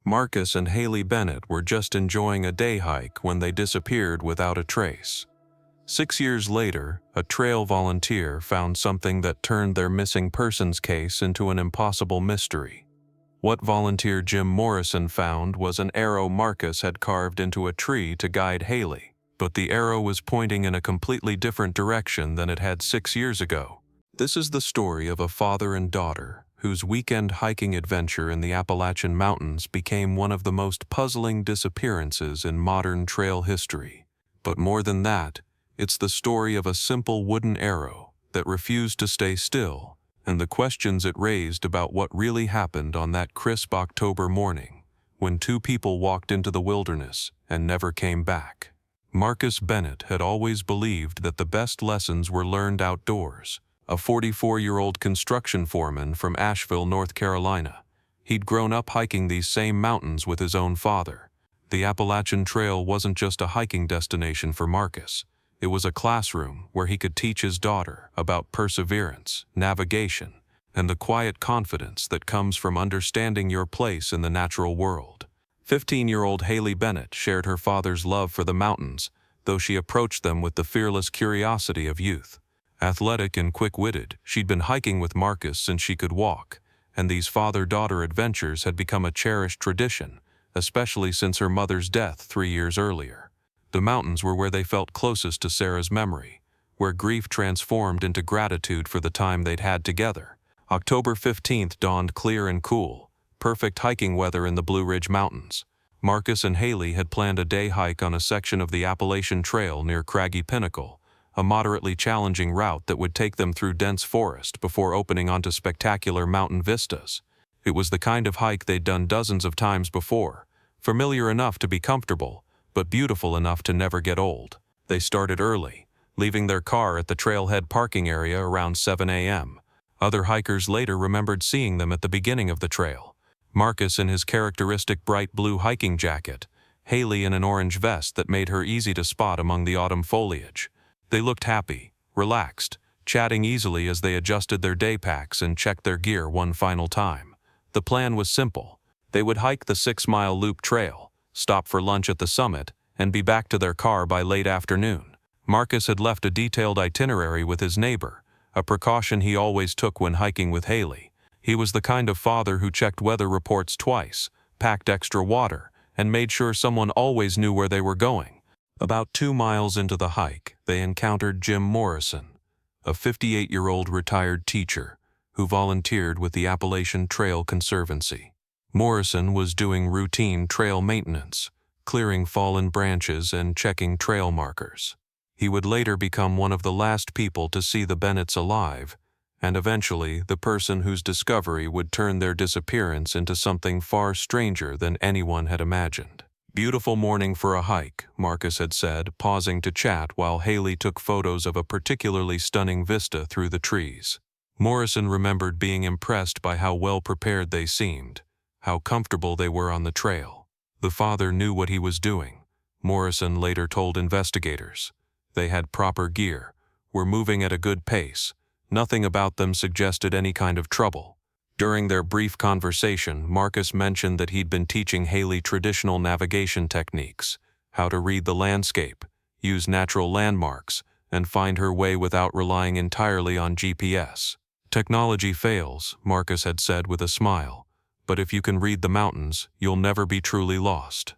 Marcus and Hailey Bennett were just enjoying a day hike when they disappeared without a trace. 6 years later, a trail volunteer found something that turned their missing persons case into an impossible mystery. What volunteer Jim Morrison found was an arrow Marcus had carved into a tree to guide Hailey, but the arrow was pointing in a completely different direction than it had 6 years ago. This is the story of a father and daughter whose weekend hiking adventure in the Appalachian Mountains became one of the most puzzling disappearances in modern trail history. But more than that, it's the story of a simple wooden arrow that refused to stay still, and the questions it raised about what really happened on that crisp October morning, when two people walked into the wilderness and never came back. Marcus Bennett had always believed that the best lessons were learned outdoors. A 44-year-old construction foreman from Asheville, North Carolina. He'd grown up hiking these same mountains with his own father. The Appalachian Trail wasn't just a hiking destination for Marcus. It was a classroom where he could teach his daughter about perseverance, navigation, and the quiet confidence that comes from understanding your place in the natural world. 15-year-old Hailey Bennett shared her father's love for the mountains, though she approached them with the fearless curiosity of youth. Athletic and quick-witted, she'd been hiking with Marcus since she could walk, and these father-daughter adventures had become a cherished tradition, especially since her mother's death 3 years earlier. The mountains were where they felt closest to Sarah's memory, where grief transformed into gratitude for the time they'd had together. October 15th dawned clear and cool, perfect hiking weather in the Blue Ridge Mountains. Marcus and Hailey had planned a day hike on a section of the Appalachian Trail near Craggy Pinnacle, a moderately challenging route that would take them through dense forest before opening onto spectacular mountain vistas. It was the kind of hike they'd done dozens of times before, familiar enough to be comfortable, but beautiful enough to never get old. They started early, leaving their car at the trailhead parking area around 7 a.m. Other hikers later remembered seeing them at the beginning of the trail. Marcus in his characteristic bright blue hiking jacket, Hailey in an orange vest that made her easy to spot among the autumn foliage. They looked happy, relaxed, chatting easily as they adjusted their day packs and checked their gear one final time. The plan was simple. They would hike the 6-mile loop trail, stop for lunch at the summit, and be back to their car by late afternoon. Marcus had left a detailed itinerary with his neighbor, a precaution he always took when hiking with Hailey. He was the kind of father who checked weather reports twice, packed extra water, and made sure someone always knew where they were going. About 2 miles into the hike, they encountered Jim Morrison, a 58-year-old retired teacher who volunteered with the Appalachian Trail Conservancy. Morrison was doing routine trail maintenance, clearing fallen branches and checking trail markers. He would later become one of the last people to see the Bennetts alive, and eventually the person whose discovery would turn their disappearance into something far stranger than anyone had imagined. "Beautiful morning for a hike," Marcus had said, pausing to chat while Hailey took photos of a particularly stunning vista through the trees. Morrison remembered being impressed by how well prepared they seemed, how comfortable they were on the trail. The father knew what he was doing, Morrison later told investigators. They had proper gear, were moving at a good pace. Nothing about them suggested any kind of trouble. During their brief conversation, Marcus mentioned that he'd been teaching Hailey traditional navigation techniques, how to read the landscape, use natural landmarks, and find her way without relying entirely on GPS. "Technology fails," Marcus had said with a smile, "but if you can read the mountains, you'll never be truly lost."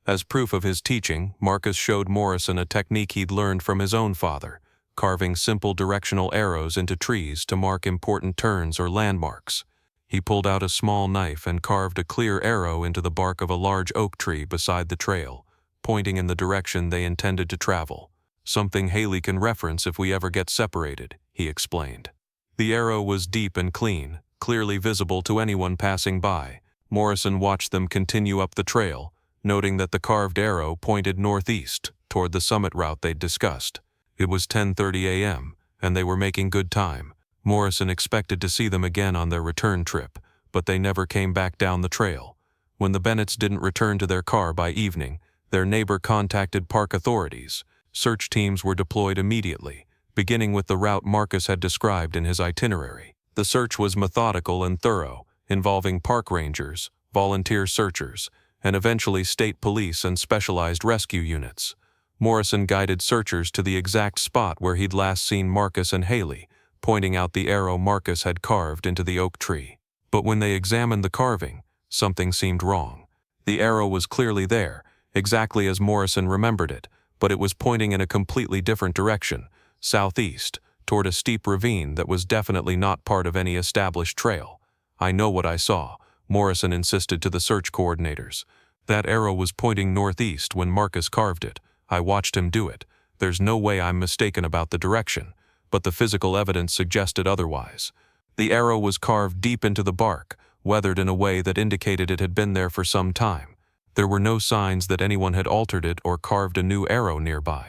As proof of his teaching, Marcus showed Morrison a technique he'd learned from his own father, carving simple directional arrows into trees to mark important turns or landmarks. He pulled out a small knife and carved a clear arrow into the bark of a large oak tree beside the trail, pointing in the direction they intended to travel. "Something Hailey can reference if we ever get separated," he explained. The arrow was deep and clean, clearly visible to anyone passing by. Morrison watched them continue up the trail, noting that the carved arrow pointed northeast, toward the summit route they'd discussed. It was 10:30 a.m., and they were making good time. Morrison expected to see them again on their return trip, but they never came back down the trail. When the Bennetts didn't return to their car by evening, their neighbor contacted park authorities. Search teams were deployed immediately, beginning with the route Marcus had described in his itinerary. The search was methodical and thorough, involving park rangers, volunteer searchers, and eventually state police and specialized rescue units. Morrison guided searchers to the exact spot where he'd last seen Marcus and Hailey, pointing out the arrow Marcus had carved into the oak tree. But when they examined the carving, something seemed wrong. The arrow was clearly there, exactly as Morrison remembered it, but it was pointing in a completely different direction, southeast, toward a steep ravine that was definitely not part of any established trail. "I know what I saw," Morrison insisted to the search coordinators. "That arrow was pointing northeast when Marcus carved it. I watched him do it. There's no way I'm mistaken about the direction," but the physical evidence suggested otherwise. The arrow was carved deep into the bark, weathered in a way that indicated it had been there for some time. There were no signs that anyone had altered it or carved a new arrow nearby.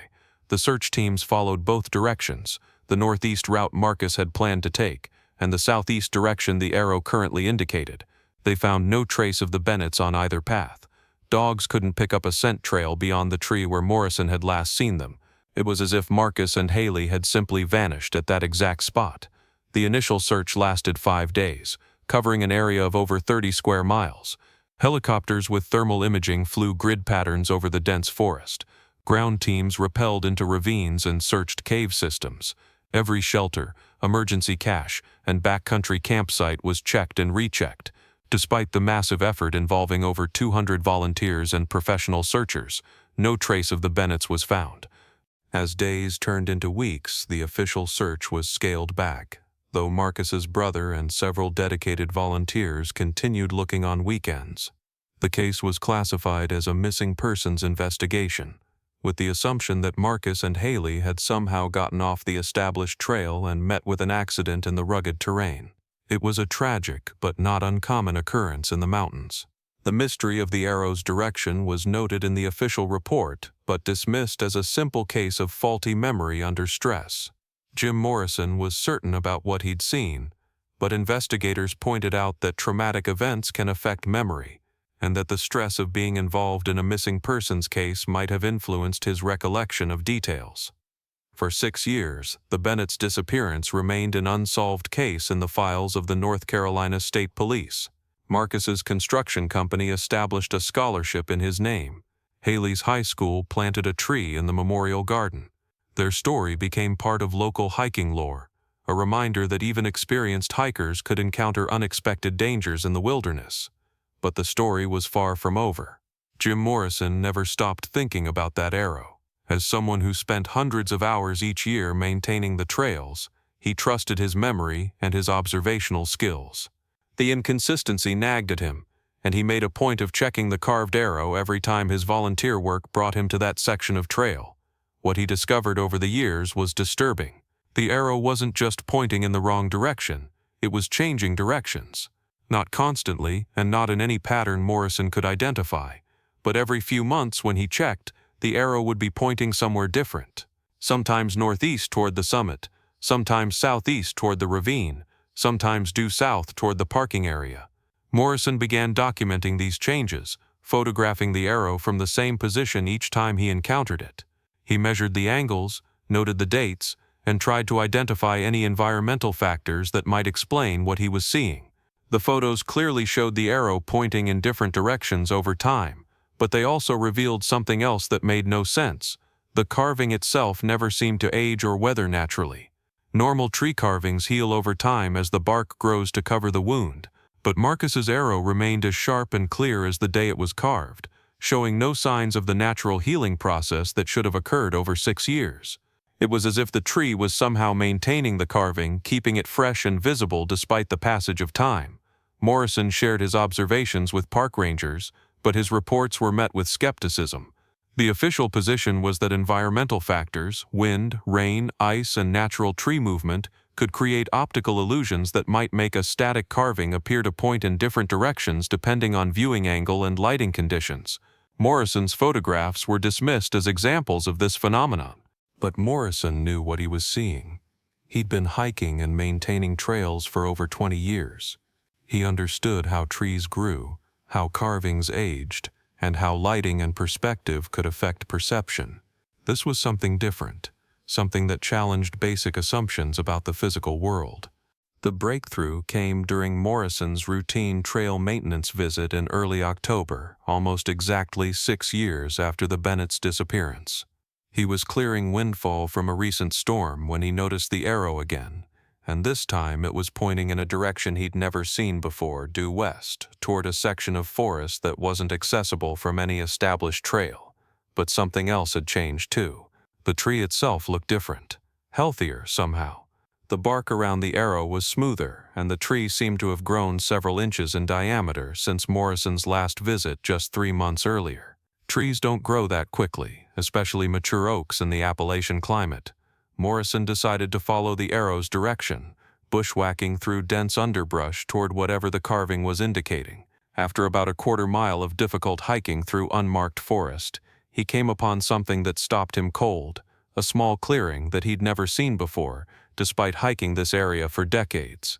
The search teams followed both directions, the northeast route Marcus had planned to take, and the southeast direction the arrow currently indicated. They found no trace of the Bennetts on either path. Dogs couldn't pick up a scent trail beyond the tree where Morrison had last seen them. It was as if Marcus and Hailey had simply vanished at that exact spot. The initial search lasted 5 days, covering an area of over 30 square miles. Helicopters with thermal imaging flew grid patterns over the dense forest. Ground teams rappelled into ravines and searched cave systems. Every shelter, emergency cache, and backcountry campsite was checked and rechecked. Despite the massive effort involving over 200 volunteers and professional searchers, no trace of the Bennetts was found. As days turned into weeks, the official search was scaled back, though Marcus's brother and several dedicated volunteers continued looking on weekends. The case was classified as a missing persons investigation, with the assumption that Marcus and Hailey had somehow gotten off the established trail and met with an accident in the rugged terrain. It was a tragic but not uncommon occurrence in the mountains. The mystery of the arrow's direction was noted in the official report, but dismissed as a simple case of faulty memory under stress. Jim Morrison was certain about what he'd seen, but investigators pointed out that traumatic events can affect memory, and that the stress of being involved in a missing persons case might have influenced his recollection of details. For 6 years, the Bennett's disappearance remained an unsolved case in the files of the North Carolina State Police. Marcus's construction company established a scholarship in his name. Hailey's high school planted a tree in the memorial garden. Their story became part of local hiking lore, a reminder that even experienced hikers could encounter unexpected dangers in the wilderness. But the story was far from over. Jim Morrison never stopped thinking about that arrow. As someone who spent hundreds of hours each year maintaining the trails, he trusted his memory and his observational skills. The inconsistency nagged at him, and he made a point of checking the carved arrow every time his volunteer work brought him to that section of trail. What he discovered over the years was disturbing. The arrow wasn't just pointing in the wrong direction, it was changing directions. Not constantly, and not in any pattern Morrison could identify, but every few months when he checked, the arrow would be pointing somewhere different. Sometimes northeast toward the summit, sometimes southeast toward the ravine, sometimes due south toward the parking area. Morrison began documenting these changes, photographing the arrow from the same position each time he encountered it. He measured the angles, noted the dates, and tried to identify any environmental factors that might explain what he was seeing. The photos clearly showed the arrow pointing in different directions over time, but they also revealed something else that made no sense. The carving itself never seemed to age or weather naturally. Normal tree carvings heal over time as the bark grows to cover the wound, but Marcus's arrow remained as sharp and clear as the day it was carved, showing no signs of the natural healing process that should have occurred over 6 years. It was as if the tree was somehow maintaining the carving, keeping it fresh and visible despite the passage of time. Morrison shared his observations with park rangers, but his reports were met with skepticism. The official position was that environmental factors, wind, rain, ice, and natural tree movement, could create optical illusions that might make a static carving appear to point in different directions depending on viewing angle and lighting conditions. Morrison's photographs were dismissed as examples of this phenomenon. But Morrison knew what he was seeing. He'd been hiking and maintaining trails for over 20 years. He understood how trees grew, how carvings aged, and how lighting and perspective could affect perception. This was something different, something that challenged basic assumptions about the physical world. The breakthrough came during Morrison's routine trail maintenance visit in early October, almost exactly 6 years after the Bennett's disappearance. He was clearing windfall from a recent storm when he noticed the arrow again, and this time it was pointing in a direction he'd never seen before, due west, toward a section of forest that wasn't accessible from any established trail. But something else had changed too. The tree itself looked different, healthier somehow. The bark around the arrow was smoother, and the tree seemed to have grown several inches in diameter since Morrison's last visit just 3 months earlier. Trees don't grow that quickly, especially mature oaks in the Appalachian climate. Morrison decided to follow the arrow's direction, bushwhacking through dense underbrush toward whatever the carving was indicating. After about a quarter-mile of difficult hiking through unmarked forest, he came upon something that stopped him cold, a small clearing that he'd never seen before, despite hiking this area for decades.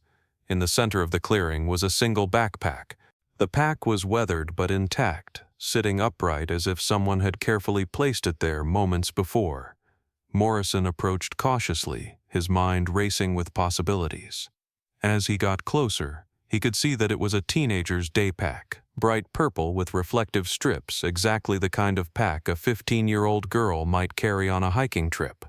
In the center of the clearing was a single backpack. The pack was weathered but intact, sitting upright as if someone had carefully placed it there moments before. Morrison approached cautiously, his mind racing with possibilities. As he got closer, he could see that it was a teenager's day pack, bright purple with reflective strips, exactly the kind of pack a 15-year-old girl might carry on a hiking trip.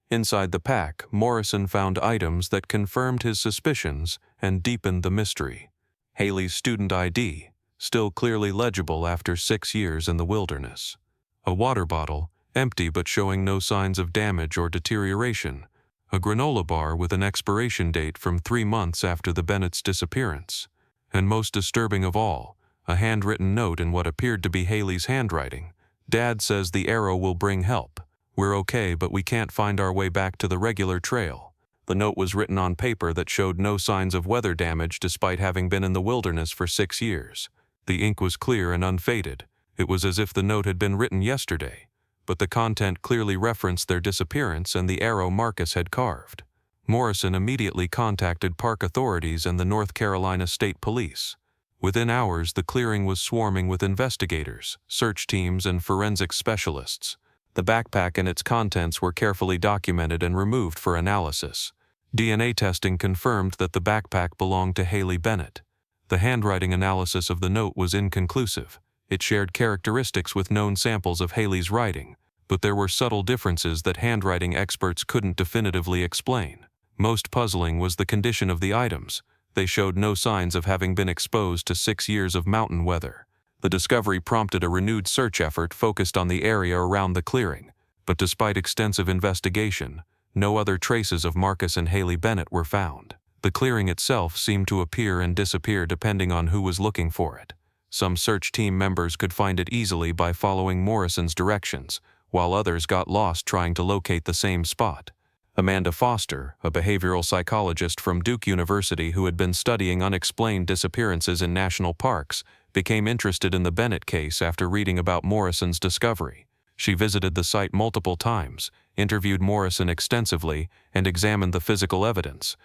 Inside the pack, Morrison found items that confirmed his suspicions and deepened the mystery. Hailey's student ID, still clearly legible after 6 years in the wilderness. A water bottle, empty but showing no signs of damage or deterioration. A granola bar with an expiration date from 3 months after the Bennett's disappearance. And most disturbing of all, a handwritten note in what appeared to be Hailey's handwriting. "Dad says the arrow will bring help. We're okay, but we can't find our way back to the regular trail." The note was written on paper that showed no signs of weather damage despite having been in the wilderness for 6 years. The ink was clear and unfaded. It was as if the note had been written yesterday, but the content clearly referenced their disappearance and the arrow Marcus had carved. Morrison immediately contacted park authorities and the North Carolina State Police. Within hours, the clearing was swarming with investigators, search teams, and forensic specialists. The backpack and its contents were carefully documented and removed for analysis. DNA testing confirmed that the backpack belonged to Hailey Bennett. The handwriting analysis of the note was inconclusive. It shared characteristics with known samples of Hailey's writing, but there were subtle differences that handwriting experts couldn't definitively explain. Most puzzling was the condition of the items. They showed no signs of having been exposed to 6 years of mountain weather. The discovery prompted a renewed search effort focused on the area around the clearing, but despite extensive investigation, no other traces of Marcus and Hailey Bennett were found. The clearing itself seemed to appear and disappear depending on who was looking for it. Some search team members could find it easily by following Morrison's directions, while others got lost trying to locate the same spot. Amanda Foster, a behavioral psychologist from Duke University who had been studying unexplained disappearances in national parks, became interested in the Bennett case after reading about Morrison's discovery. She visited the site multiple times, interviewed Morrison extensively, and examined the physical evidence.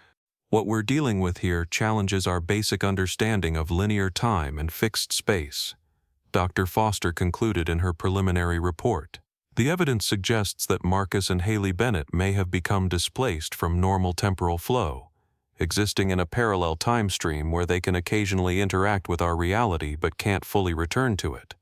"What we're dealing with here challenges our basic understanding of linear time and fixed space," Dr. Foster concluded in her preliminary report. "The evidence suggests that Marcus and Hailey Bennett may have become displaced from normal temporal flow, existing in a parallel time stream where they can occasionally interact with our reality but can't fully return to it."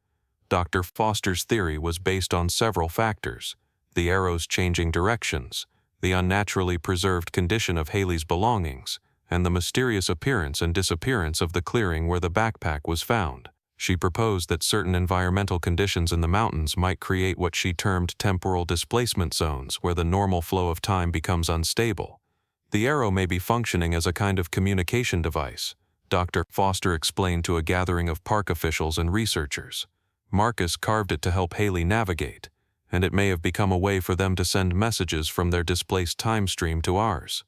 Dr. Foster's theory was based on several factors: the arrow's changing directions, the unnaturally preserved condition of Hailey's belongings, and the mysterious appearance and disappearance of the clearing where the backpack was found. She proposed that certain environmental conditions in the mountains might create what she termed temporal displacement zones, where the normal flow of time becomes unstable. "The arrow may be functioning as a kind of communication device," Dr. Foster explained to a gathering of park officials and researchers. "Marcus carved it to help Hailey navigate, and it may have become a way for them to send messages from their displaced time stream to ours.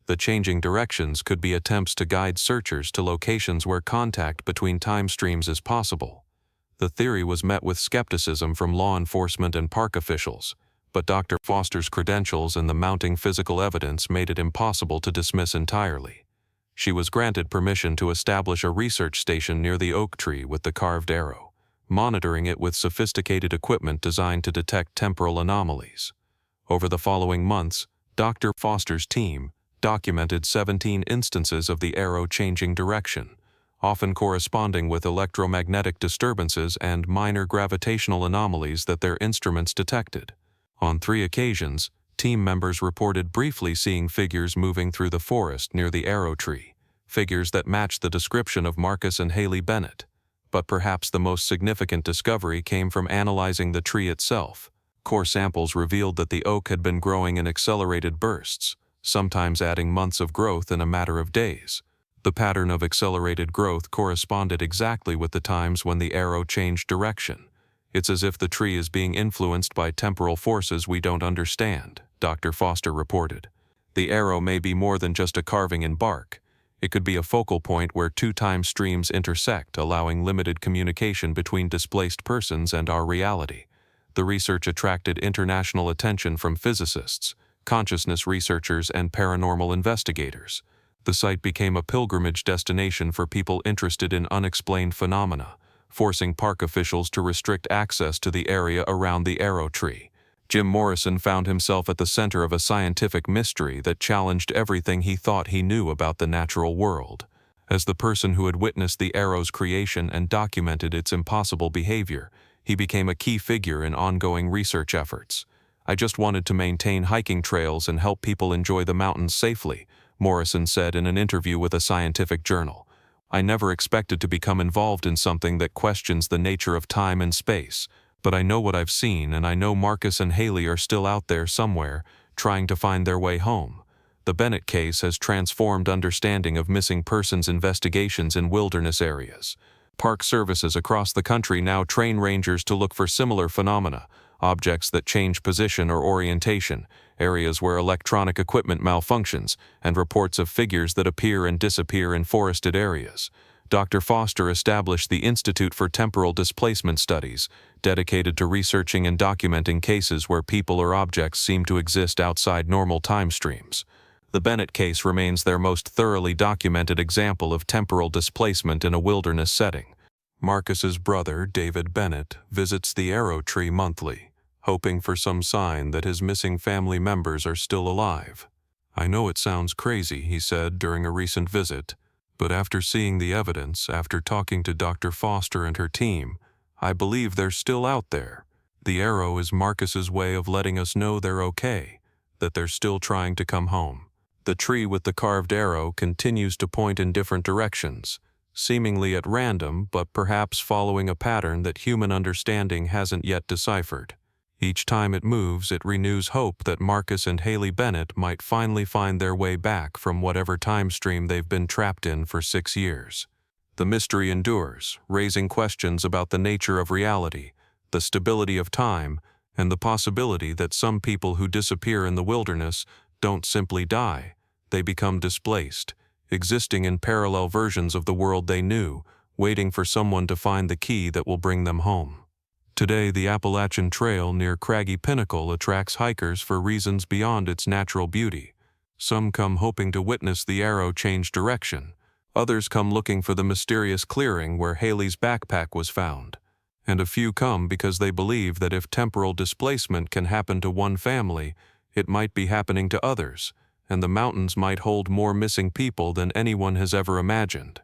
The changing directions could be attempts to guide searchers to locations where contact between time streams is possible." The theory was met with skepticism from law enforcement and park officials, but Dr. Foster's credentials and the mounting physical evidence made it impossible to dismiss entirely. She was granted permission to establish a research station near the oak tree with the carved arrow, monitoring it with sophisticated equipment designed to detect temporal anomalies. Over the following months, Dr. Foster's team, documented 17 instances of the arrow changing direction, often corresponding with electromagnetic disturbances and minor gravitational anomalies that their instruments detected. On 3 occasions, team members reported briefly seeing figures moving through the forest near the arrow tree, figures that matched the description of Marcus and Hailey Bennett. But perhaps the most significant discovery came from analyzing the tree itself. Core samples revealed that the oak had been growing in accelerated bursts, sometimes adding months of growth in a matter of days. The pattern of accelerated growth corresponded exactly with the times when the arrow changed direction. It's as if the tree is being influenced by temporal forces we don't understand, Dr. Foster reported. The arrow may be more than just a carving in bark. It could be a focal point where 2 time streams intersect, allowing limited communication between displaced persons and our reality. The research attracted international attention from physicists, consciousness researchers, and paranormal investigators. The site became a pilgrimage destination for people interested in unexplained phenomena, forcing park officials to restrict access to the area around the arrow tree. Jim Morrison found himself at the center of a scientific mystery that challenged everything he thought he knew about the natural world. As the person who had witnessed the arrow's creation and documented its impossible behavior, he became a key figure in ongoing research efforts. "I just wanted to maintain hiking trails and help people enjoy the mountains safely," Morrison said in an interview with a scientific journal. "I never expected to become involved in something that questions the nature of time and space, but I know what I've seen, and I know Marcus and Hailey are still out there somewhere, trying to find their way home." The Bennett case has transformed understanding of missing persons investigations in wilderness areas. Park services across the country now train rangers to look for similar phenomena, objects that change position or orientation, areas where electronic equipment malfunctions, and reports of figures that appear and disappear in forested areas. Dr. Foster established the Institute for Temporal Displacement Studies, dedicated to researching and documenting cases where people or objects seem to exist outside normal time streams. The Bennett case remains their most thoroughly documented example of temporal displacement in a wilderness setting. Marcus's brother, David Bennett, visits the arrow tree monthly, hoping for some sign that his missing family members are still alive. "I know it sounds crazy," he said during a recent visit, "but after seeing the evidence, after talking to Dr. Foster and her team, I believe they're still out there. The arrow is Marcus's way of letting us know they're okay, that they're still trying to come home." The tree with the carved arrow continues to point in different directions, seemingly at random, but perhaps following a pattern that human understanding hasn't yet deciphered. Each time it moves, it renews hope that Marcus and Hailey Bennett might finally find their way back from whatever time stream they've been trapped in for 6 years. The mystery endures, raising questions about the nature of reality, the stability of time, and the possibility that some people who disappear in the wilderness don't simply die, they become displaced, existing in parallel versions of the world they knew, waiting for someone to find the key that will bring them home. Today, the Appalachian Trail near Craggy Pinnacle attracts hikers for reasons beyond its natural beauty. Some come hoping to witness the arrow change direction. Others come looking for the mysterious clearing where Hailey's backpack was found. And a few come because they believe that if temporal displacement can happen to one family, it might be happening to others, and the mountains might hold more missing people than anyone has ever imagined.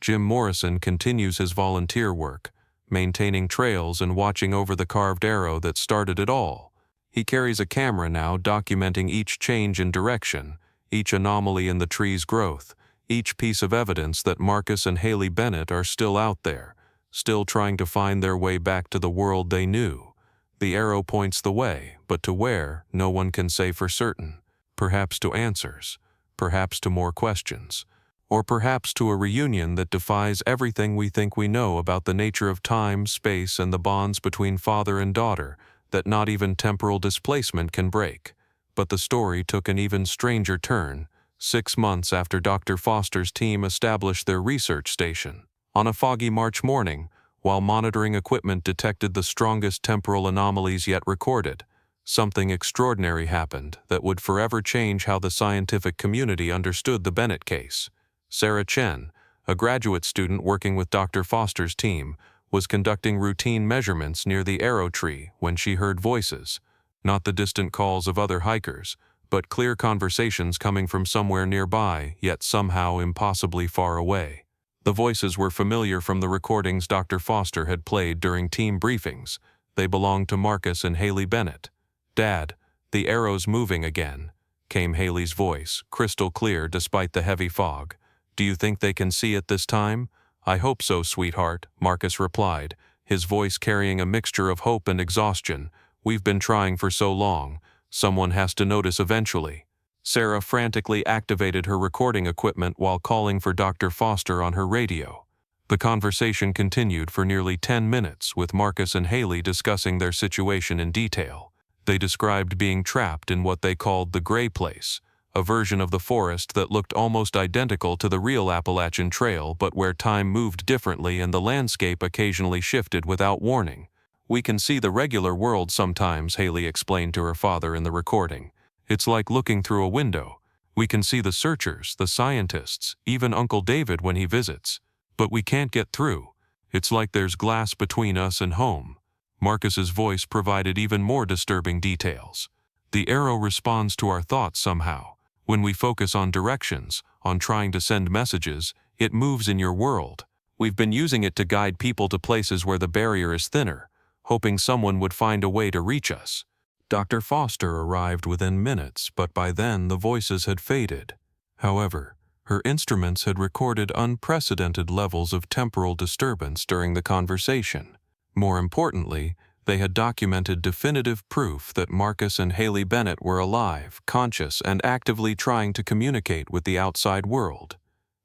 Jim Morrison continues his volunteer work, maintaining trails and watching over the carved arrow that started it all. He carries a camera now, documenting each change in direction, each anomaly in the tree's growth, each piece of evidence that Marcus and Hailey Bennett are still out there, still trying to find their way back to the world they knew. The arrow points the way, but to where, no one can say for certain. Perhaps to answers, perhaps to more questions, or perhaps to a reunion that defies everything we think we know about the nature of time, space, and the bonds between father and daughter that not even temporal displacement can break. But the story took an even stranger turn, 6 months after Dr. Foster's team established their research station. On a foggy March morning, while monitoring equipment detected the strongest temporal anomalies yet recorded, something extraordinary happened that would forever change how the scientific community understood the Bennett case. Sarah Chen, a graduate student working with Dr. Foster's team, was conducting routine measurements near the arrow tree when she heard voices, not the distant calls of other hikers, but clear conversations coming from somewhere nearby, yet somehow impossibly far away. The voices were familiar from the recordings Dr. Foster had played during team briefings. They belonged to Marcus and Hailey Bennett. "Dad, the arrow's moving again," came Hailey's voice, crystal clear despite the heavy fog. "Do you think they can see it this time?" "I hope so, sweetheart," Marcus replied, his voice carrying a mixture of hope and exhaustion. "We've been trying for so long. Someone has to notice eventually." Sarah frantically activated her recording equipment while calling for Dr. Foster on her radio. The conversation continued for nearly 10 minutes, with Marcus and Hailey discussing their situation in detail. They described being trapped in what they called the Gray Place, a version of the forest that looked almost identical to the real Appalachian Trail, but where time moved differently and the landscape occasionally shifted without warning. "We can see the regular world sometimes," Hailey explained to her father in the recording. "It's like looking through a window. We can see the searchers, the scientists, even Uncle David when he visits. But we can't get through. It's like there's glass between us and home." Marcus's voice provided even more disturbing details. "The arrow responds to our thoughts somehow. When we focus on directions, on trying to send messages, it moves in your world. We've been using it to guide people to places where the barrier is thinner, hoping someone would find a way to reach us." Dr. Foster arrived within minutes, but by then the voices had faded. However, her instruments had recorded unprecedented levels of temporal disturbance during the conversation. More importantly, they had documented definitive proof that Marcus and Hailey Bennett were alive, conscious, and actively trying to communicate with the outside world.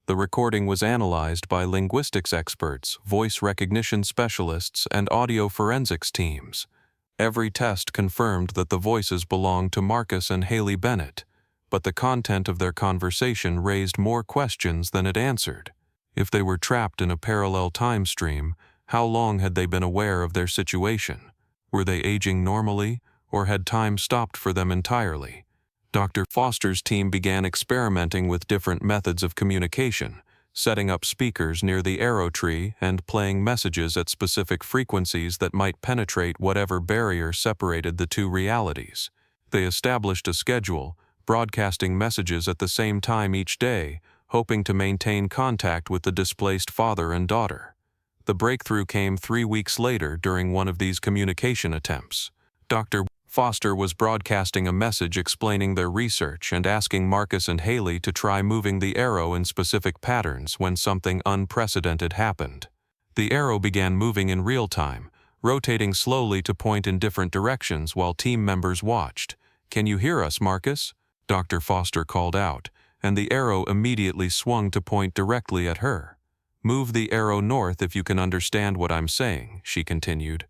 The recording was analyzed by linguistics experts, voice recognition specialists, and audio forensics teams. Every test confirmed that the voices belonged to Marcus and Hailey Bennett, but the content of their conversation raised more questions than it answered. If they were trapped in a parallel time stream, how long had they been aware of their situation? Were they aging normally, or had time stopped for them entirely? Dr. Foster's team began experimenting with different methods of communication, setting up speakers near the arrow tree and playing messages at specific frequencies that might penetrate whatever barrier separated the two realities. They established a schedule, broadcasting messages at the same time each day, hoping to maintain contact with the displaced father and daughter. The breakthrough came 3 weeks later during one of these communication attempts. Dr. Foster was broadcasting a message explaining their research and asking Marcus and Hailey to try moving the arrow in specific patterns when something unprecedented happened. The arrow began moving in real time, rotating slowly to point in different directions while team members watched. "Can you hear us, Marcus?" Dr. Foster called out, and the arrow immediately swung to point directly at her. "Move the arrow north if you can understand what I'm saying," she continued.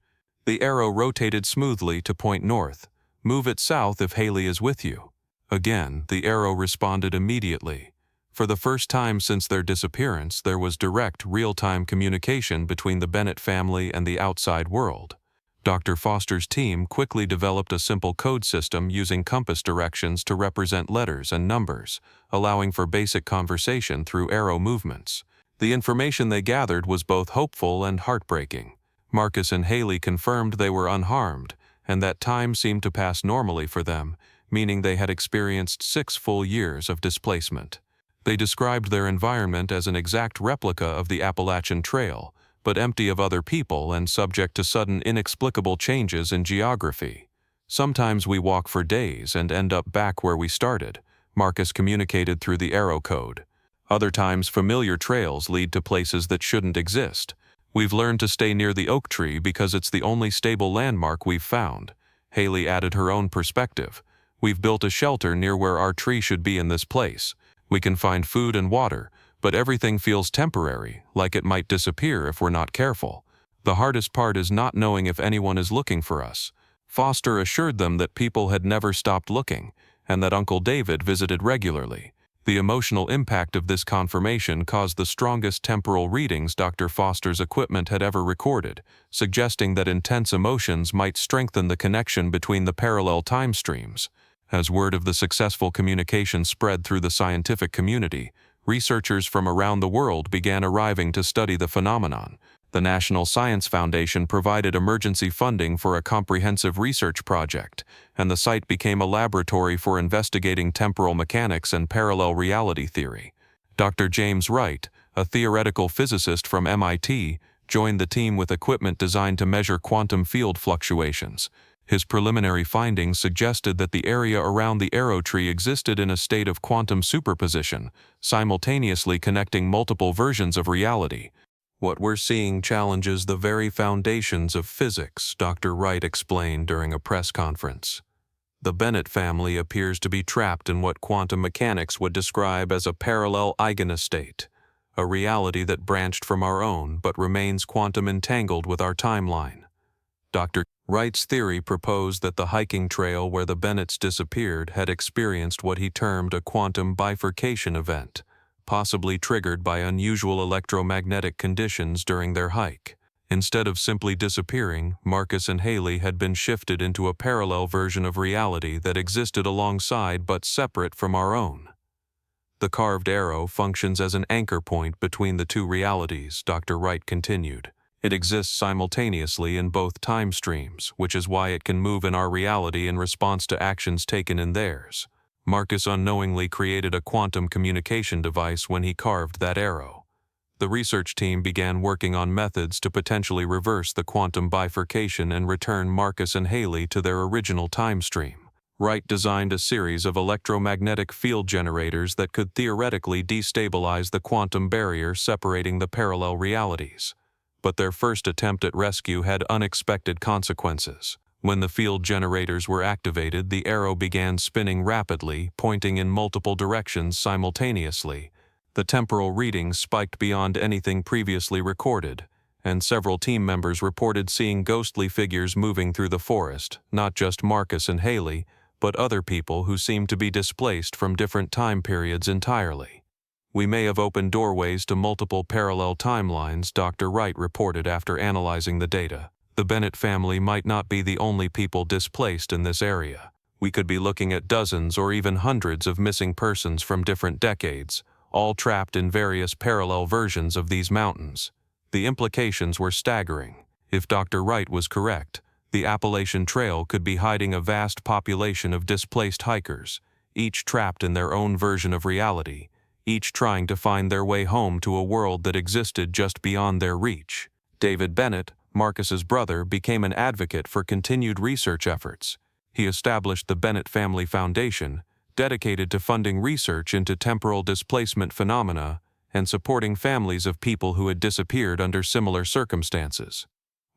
The arrow rotated smoothly to point north. "Move it south if Hailey is with you." Again, the arrow responded immediately. For the first time since their disappearance, there was direct, real-time communication between the Bennett family and the outside world. Dr. Foster's team quickly developed a simple code system using compass directions to represent letters and numbers, allowing for basic conversation through arrow movements. The information they gathered was both hopeful and heartbreaking. Marcus and Hailey confirmed they were unharmed, and that time seemed to pass normally for them, meaning they had experienced 6 full years of displacement. They described their environment as an exact replica of the Appalachian Trail, but empty of other people and subject to sudden inexplicable changes in geography. "Sometimes we walk for days and end up back where we started," Marcus communicated through the arrow code. "Other times familiar trails lead to places that shouldn't exist. We've learned to stay near the oak tree because it's the only stable landmark we've found." Hailey added her own perspective. "We've built a shelter near where our tree should be in this place. We can find food and water, but everything feels temporary, like it might disappear if we're not careful. The hardest part is not knowing if anyone is looking for us." Foster assured them that people had never stopped looking, and that Uncle David visited regularly. The emotional impact of this confirmation caused the strongest temporal readings Dr. Foster's equipment had ever recorded, suggesting that intense emotions might strengthen the connection between the parallel time streams. As word of the successful communication spread through the scientific community, researchers from around the world began arriving to study the phenomenon. The National Science Foundation provided emergency funding for a comprehensive research project, and the site became a laboratory for investigating temporal mechanics and parallel reality theory. Dr. James Wright, a theoretical physicist from MIT, joined the team with equipment designed to measure quantum field fluctuations. His preliminary findings suggested that the area around the arrow tree existed in a state of quantum superposition, simultaneously connecting multiple versions of reality. What we're seeing challenges the very foundations of physics, Dr. Wright explained during a press conference. The Bennett family appears to be trapped in what quantum mechanics would describe as a parallel eigenestate, a reality that branched from our own but remains quantum entangled with our timeline. Dr. Wright's theory proposed that the hiking trail where the Bennetts disappeared had experienced what he termed a quantum bifurcation event, possibly triggered by unusual electromagnetic conditions during their hike. Instead of simply disappearing, Marcus and Hailey had been shifted into a parallel version of reality that existed alongside but separate from our own. The carved arrow functions as an anchor point between the two realities, Dr. Wright continued. It exists simultaneously in both time streams, which is why it can move in our reality in response to actions taken in theirs. Marcus unknowingly created a quantum communication device when he carved that arrow. The research team began working on methods to potentially reverse the quantum bifurcation and return Marcus and Hailey to their original time stream. Wright designed a series of electromagnetic field generators that could theoretically destabilize the quantum barrier separating the parallel realities. But their first attempt at rescue had unexpected consequences. When the field generators were activated, the arrow began spinning rapidly, pointing in multiple directions simultaneously. The temporal readings spiked beyond anything previously recorded, and several team members reported seeing ghostly figures moving through the forest, not just Marcus and Hailey, but other people who seemed to be displaced from different time periods entirely. We may have opened doorways to multiple parallel timelines, Dr. Wright reported after analyzing the data. The Bennett family might not be the only people displaced in this area. We could be looking at dozens or even hundreds of missing persons from different decades, all trapped in various parallel versions of these mountains. The implications were staggering. If Dr. Wright was correct, the Appalachian Trail could be hiding a vast population of displaced hikers, each trapped in their own version of reality, each trying to find their way home to a world that existed just beyond their reach. David Bennett, Marcus's brother, became an advocate for continued research efforts. He established the Bennett Family Foundation, dedicated to funding research into temporal displacement phenomena and supporting families of people who had disappeared under similar circumstances.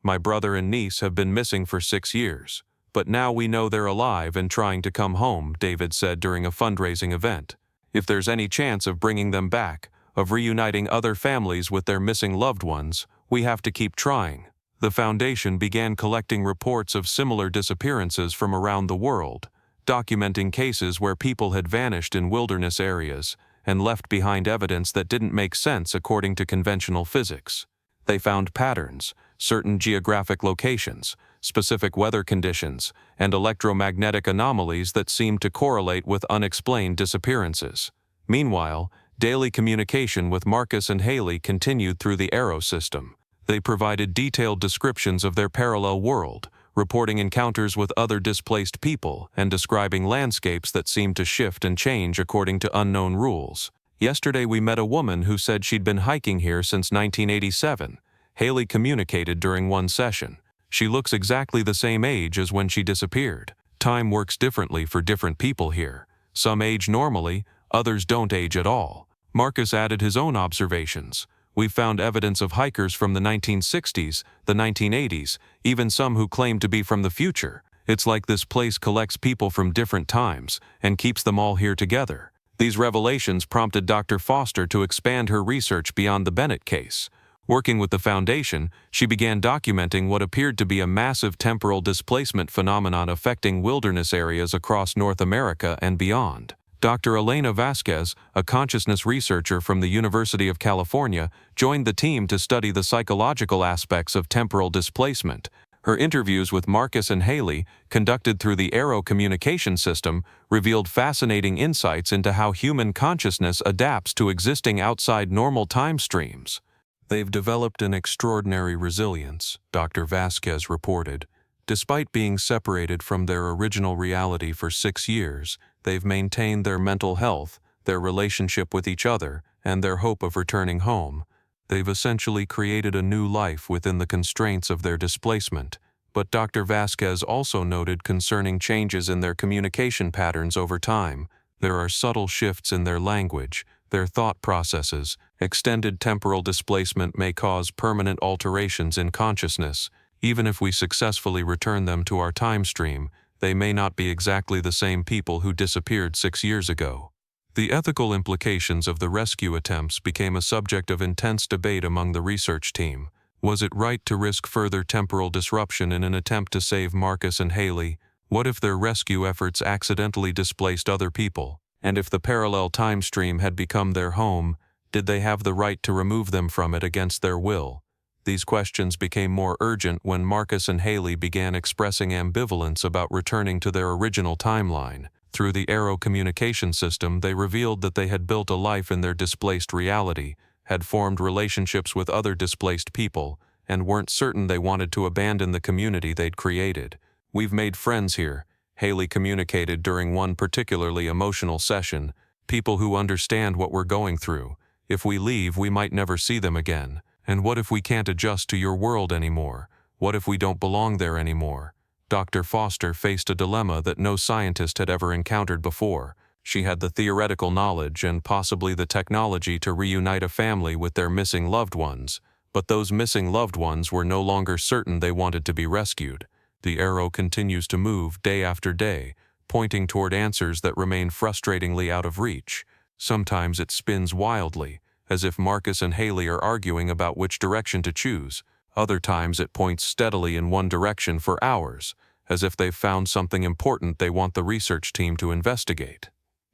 My brother and niece have been missing for 6 years, but now we know they're alive and trying to come home, David said during a fundraising event. If there's any chance of bringing them back, of reuniting other families with their missing loved ones, we have to keep trying. The foundation began collecting reports of similar disappearances from around the world, documenting cases where people had vanished in wilderness areas and left behind evidence that didn't make sense according to conventional physics. They found patterns, certain geographic locations, specific weather conditions, and electromagnetic anomalies that seemed to correlate with unexplained disappearances. Meanwhile, daily communication with Marcus and Hailey continued through the arrow system. They provided detailed descriptions of their parallel world, reporting encounters with other displaced people and describing landscapes that seemed to shift and change according to unknown rules. Yesterday we met a woman who said she'd been hiking here since 1987. Hailey communicated during one session. She looks exactly the same age as when she disappeared. Time works differently for different people here. Some age normally, others don't age at all. Marcus added his own observations. We've found evidence of hikers from the 1960s, the 1980s, even some who claim to be from the future. It's like this place collects people from different times and keeps them all here together. These revelations prompted Dr. Foster to expand her research beyond the Bennett case. Working with the foundation, she began documenting what appeared to be a massive temporal displacement phenomenon affecting wilderness areas across North America and beyond. Dr. Elena Vasquez, a consciousness researcher from the University of California, joined the team to study the psychological aspects of temporal displacement. Her interviews with Marcus and Hailey, conducted through the Aero communication system, revealed fascinating insights into how human consciousness adapts to existing outside normal time streams. They've developed an extraordinary resilience, Dr. Vasquez reported. Despite being separated from their original reality for 6 years, they've maintained their mental health, their relationship with each other, and their hope of returning home. They've essentially created a new life within the constraints of their displacement. But Dr. Vasquez also noted concerning changes in their communication patterns over time. There are subtle shifts in their language, their thought processes. Extended temporal displacement may cause permanent alterations in consciousness. Even if we successfully return them to our time stream, they may not be exactly the same people who disappeared 6 years ago. The ethical implications of the rescue attempts became a subject of intense debate among the research team. Was it right to risk further temporal disruption in an attempt to save Marcus and Hailey? What if their rescue efforts accidentally displaced other people? And if the parallel time stream had become their home, did they have the right to remove them from it against their will? These questions became more urgent when Marcus and Hailey began expressing ambivalence about returning to their original timeline. Through the Aero communication system, they revealed that they had built a life in their displaced reality, had formed relationships with other displaced people, and weren't certain they wanted to abandon the community they'd created. "We've made friends here," Hailey communicated during one particularly emotional session. "People who understand what we're going through. If we leave, we might never see them again. And what if we can't adjust to your world anymore? What if we don't belong there anymore?" Dr. Foster faced a dilemma that no scientist had ever encountered before. She had the theoretical knowledge and possibly the technology to reunite a family with their missing loved ones, but those missing loved ones were no longer certain they wanted to be rescued. The Aero continues to move day after day, pointing toward answers that remain frustratingly out of reach. Sometimes it spins wildly, as if Marcus and Hailey are arguing about which direction to choose. Other times it points steadily in one direction for hours, as if they've found something important they want the research team to investigate.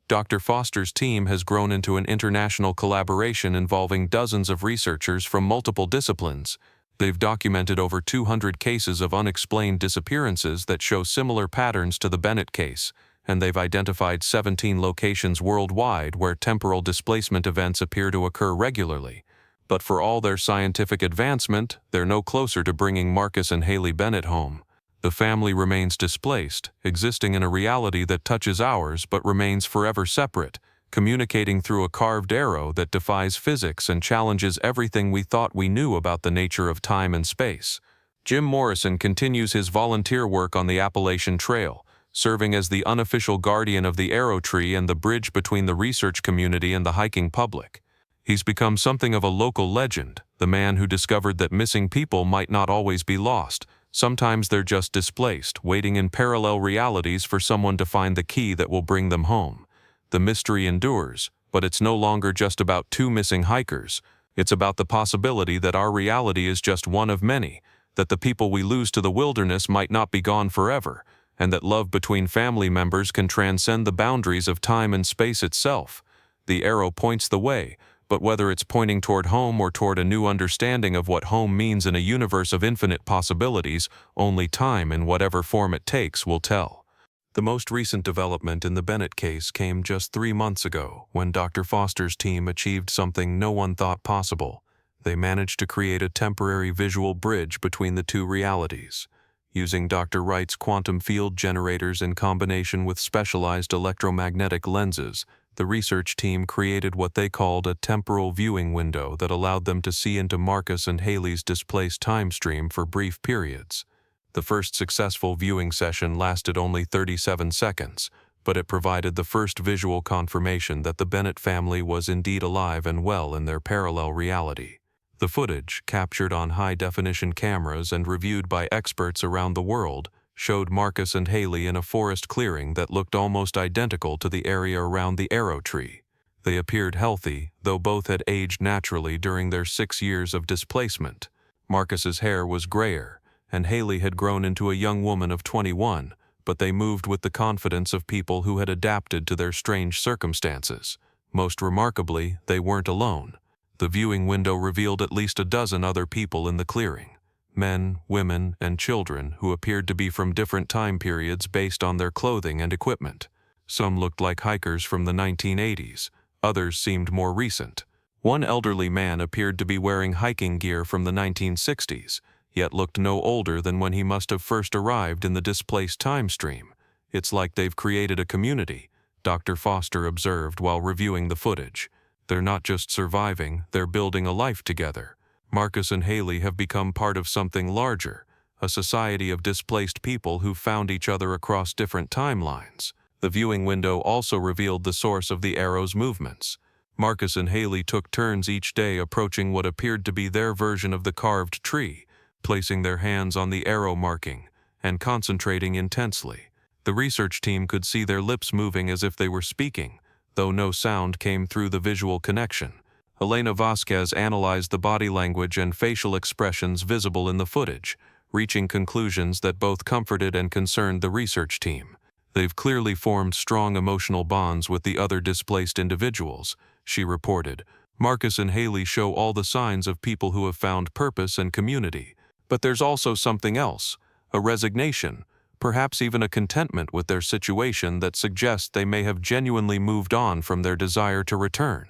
Dr. Foster's team has grown into an international collaboration involving dozens of researchers from multiple disciplines. They've documented over 200 cases of unexplained disappearances that show similar patterns to the Bennett case, and they've identified 17 locations worldwide where temporal displacement events appear to occur regularly. But for all their scientific advancement, they're no closer to bringing Marcus and Hailey Bennett home. The family remains displaced, existing in a reality that touches ours but remains forever separate, communicating through a carved arrow that defies physics and challenges everything we thought we knew about the nature of time and space. Jim Morrison continues his volunteer work on the Appalachian Trail, serving as the unofficial guardian of the arrow tree and the bridge between the research community and the hiking public. He's become something of a local legend, the man who discovered that missing people might not always be lost. Sometimes they're just displaced, waiting in parallel realities for someone to find the key that will bring them home. The mystery endures, but it's no longer just about 2 missing hikers. It's about the possibility that our reality is just one of many, that the people we lose to the wilderness might not be gone forever, and that love between family members can transcend the boundaries of time and space itself. The arrow points the way, but whether it's pointing toward home or toward a new understanding of what home means in a universe of infinite possibilities, only time, in whatever form it takes, will tell. The most recent development in the Bennett case came just 3 months ago, when Dr. Foster's team achieved something no one thought possible. They managed to create a temporary visual bridge between the 2 realities. Using Dr. Wright's quantum field generators in combination with specialized electromagnetic lenses, the research team created what they called a temporal viewing window that allowed them to see into Marcus and Hailey's displaced time stream for brief periods. The first successful viewing session lasted only 37 seconds, but it provided the first visual confirmation that the Bennett family was indeed alive and well in their parallel reality. The footage, captured on high-definition cameras and reviewed by experts around the world, showed Marcus and Hailey in a forest clearing that looked almost identical to the area around the arrow tree. They appeared healthy, though both had aged naturally during their 6 years of displacement. Marcus's hair was grayer, and Hailey had grown into a young woman of 21, but they moved with the confidence of people who had adapted to their strange circumstances. Most remarkably, they weren't alone. The viewing window revealed at least a dozen other people in the clearing. men, women, and children who appeared to be from different time periods based on their clothing and equipment. Some looked like hikers from the 1980s, others seemed more recent. One elderly man appeared to be wearing hiking gear from the 1960s, yet looked no older than when he must have first arrived in the displaced time stream. "It's like they've created a community," Dr. Foster observed while reviewing the footage. "They're not just surviving, they're building a life together." Marcus and Hailey have become part of something larger, a society of displaced people who found each other across different timelines. The viewing window also revealed the source of the arrow's movements. Marcus and Hailey took turns each day approaching what appeared to be their version of the carved tree, placing their hands on the arrow marking and concentrating intensely. The research team could see their lips moving as if they were speaking, though no sound came through the visual connection. Elena Vasquez analyzed the body language and facial expressions visible in the footage, reaching conclusions that both comforted and concerned the research team. "They've clearly formed strong emotional bonds with the other displaced individuals," she reported. "Marcus and Hailey show all the signs of people who have found purpose and community. But there's also something else, a resignation, perhaps even a contentment with their situation that suggests they may have genuinely moved on from their desire to return."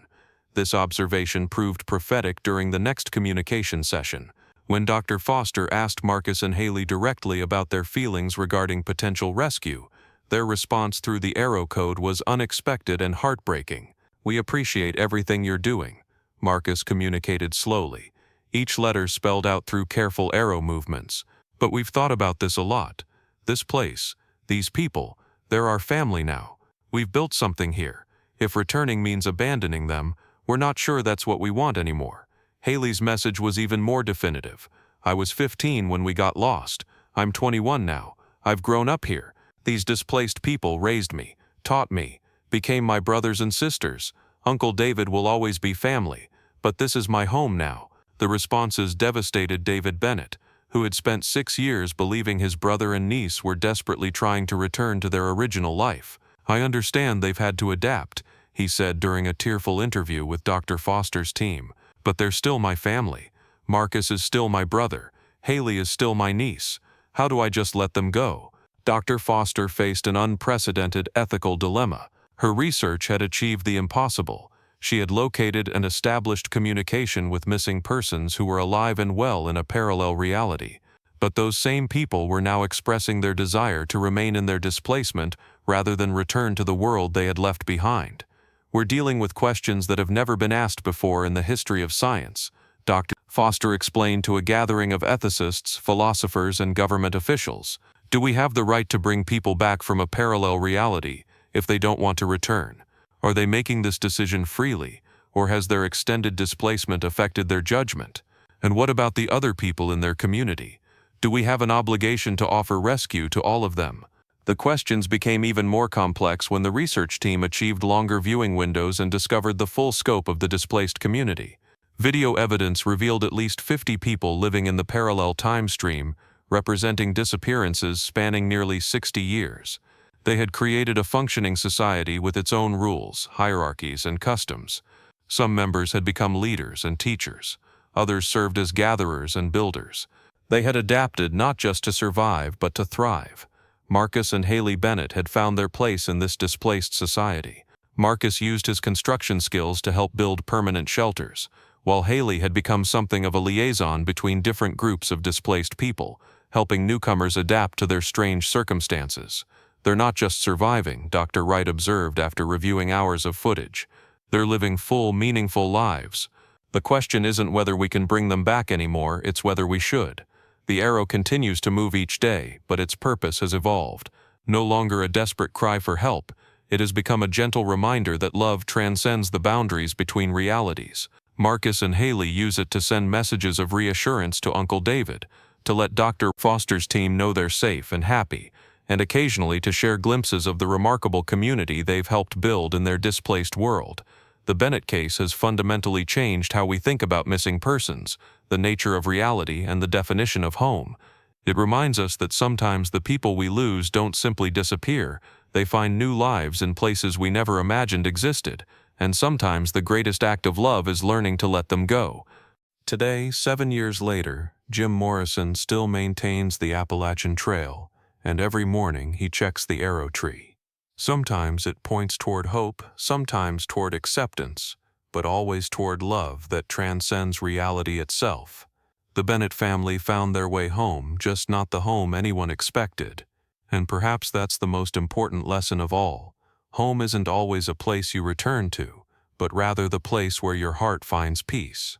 This observation proved prophetic during the next communication session, when Dr. Foster asked Marcus and Hailey directly about their feelings regarding potential rescue. Their response through the arrow code was unexpected and heartbreaking. "We appreciate everything you're doing," Marcus communicated slowly, each letter spelled out through careful arrow movements. "But we've thought about this a lot. This place, these people, they're our family now. We've built something here. If returning means abandoning them, we're not sure that's what we want anymore." Hailey's message was even more definitive. "I was 15 when we got lost. I'm 21 now. I've grown up here. These displaced people raised me, taught me, became my brothers and sisters. Uncle David will always be family, but this is my home now." The responses devastated David Bennett, who had spent 6 years believing his brother and niece were desperately trying to return to their original life. "I understand they've had to adapt," he said during a tearful interview with Dr. Foster's team, "but they're still my family. Marcus is still my brother. Hailey is still my niece. How do I just let them go?" Dr. Foster faced an unprecedented ethical dilemma. Her research had achieved the impossible. She had located and established communication with missing persons who were alive and well in a parallel reality. But those same people were now expressing their desire to remain in their displacement rather than return to the world they had left behind. "We're dealing with questions that have never been asked before in the history of science," Dr. Foster explained to a gathering of ethicists, philosophers, and government officials. "Do we have the right to bring people back from a parallel reality if they don't want to return? Are they making this decision freely, or has their extended displacement affected their judgment? And what about the other people in their community? Do we have an obligation to offer rescue to all of them?" The questions became even more complex when the research team achieved longer viewing windows and discovered the full scope of the displaced community. Video evidence revealed at least 50 people living in the parallel time stream, representing disappearances spanning nearly 60 years. They had created a functioning society with its own rules, hierarchies, and customs. Some members had become leaders and teachers. Others served as gatherers and builders. They had adapted not just to survive, but to thrive. Marcus and Hailey Bennett had found their place in this displaced society. Marcus used his construction skills to help build permanent shelters, while Hailey had become something of a liaison between different groups of displaced people, helping newcomers adapt to their strange circumstances. "They're not just surviving," Dr. Wright observed after reviewing hours of footage. "They're living full, meaningful lives. The question isn't whether we can bring them back anymore, it's whether we should." The arrow continues to move each day, but its purpose has evolved. No longer a desperate cry for help, it has become a gentle reminder that love transcends the boundaries between realities. Marcus and Hailey use it to send messages of reassurance to Uncle David, to let Dr. Foster's team know they're safe and happy, and occasionally to share glimpses of the remarkable community they've helped build in their displaced world. The Bennett case has fundamentally changed how we think about missing persons, the nature of reality, and the definition of home. It reminds us that sometimes the people we lose don't simply disappear, they find new lives in places we never imagined existed, and sometimes the greatest act of love is learning to let them go. Today, 7 years later, Jim Morrison still maintains the Appalachian Trail, and every morning he checks the arrow tree. Sometimes it points toward hope, sometimes toward acceptance, but always toward love that transcends reality itself. The Bennett family found their way home, just not the home anyone expected. And perhaps that's the most important lesson of all. Home isn't always a place you return to, but rather the place where your heart finds peace.